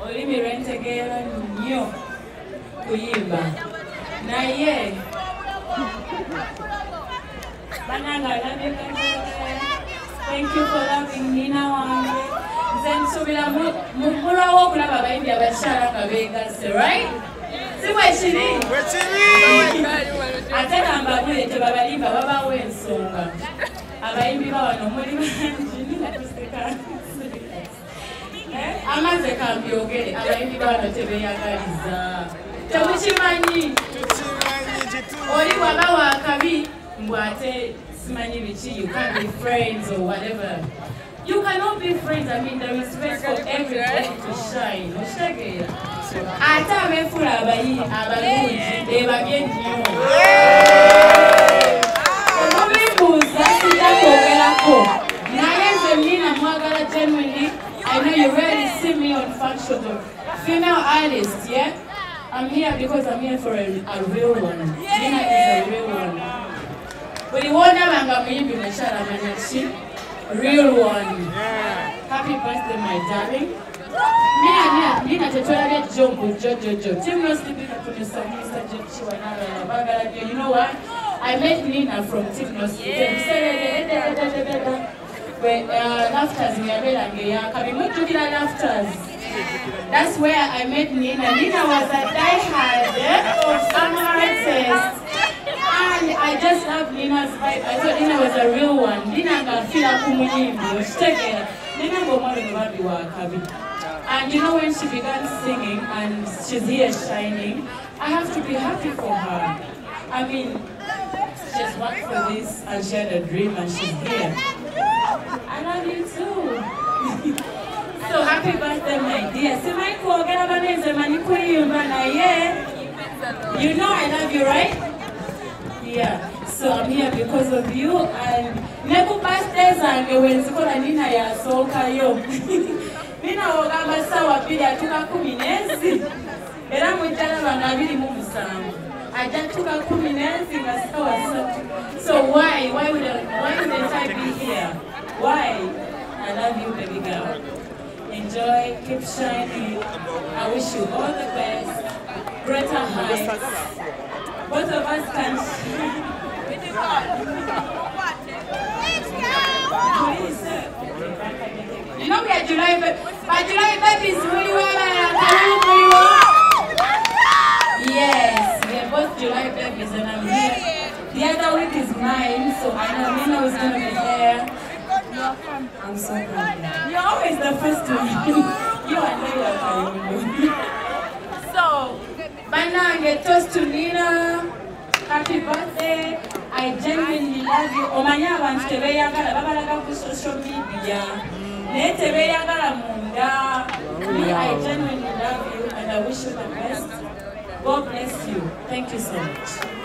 Olimi lwentegeera nnyo kuyimba naye bananga thank you for loving Nina wange nze nsuubira mulwawo okulaba abayimbi abakyala nga beegasse right si bwekiri ate kambabule tebabalimba babawo ensonga abayimbi bawano muli bangi amaze kambyogere abayimbi bawano tebeeyagaliza temukimanyi oli waba wakabi mbw ate simanyi biki you can't be friends or whatever you cannot be friends. I mean there is space for everybody to shine okitegeera ate abeefula abalungi beebabye nnyo omubimbuuza sijja kwogerako naye nze Nina mwagala genuinely. I know you rarely see me on functions of female artists, yeah? I'm here because I'm here for a real one. Nina is a real one. But you won't have a real one. Happy birthday, my darling. Nina, Jojo. Tim knows the bigger to Mr. You know what? I met Nina from Tim knows laughters laughters. That's where I met Nina. Nina was a diehard of summer artists. And I just loved Nina's vibe. I thought Nina was a real one. Nina got feel like Nina and you know when she began singing and she's here shining, I have to be happy for her. I mean, she's worked for this and she had a dream and she's here. I love you too. So happy birthday, my dear. You know I love you, right? Yeah. So I'm here because of you and never birthdays and when Nina ya soka yo. Nina ogamba sawa pili atuka 10 era mujjala bangabiri mu musanvu. Ajatuka 10 nga sawa satu. So why wouldn't I be here? Why? I love you, baby girl. Enjoy, keep shining. I wish you all the best. Greater heights. Both of us can shine. You know we are July babies. Yes, we are both July babies and I'm here. The other week is mine, so I know Nina was going to be there. I'm so happy. You're always the first one. You are Lydia Abayimbi. So, Banange, toast to Nina. Happy birthday. I genuinely love you. Omanya abantu tebeyagala babalaga ku social media. Ne tebeyagala munda. I genuinely love you and I wish you the best. God bless you. Thank you so much.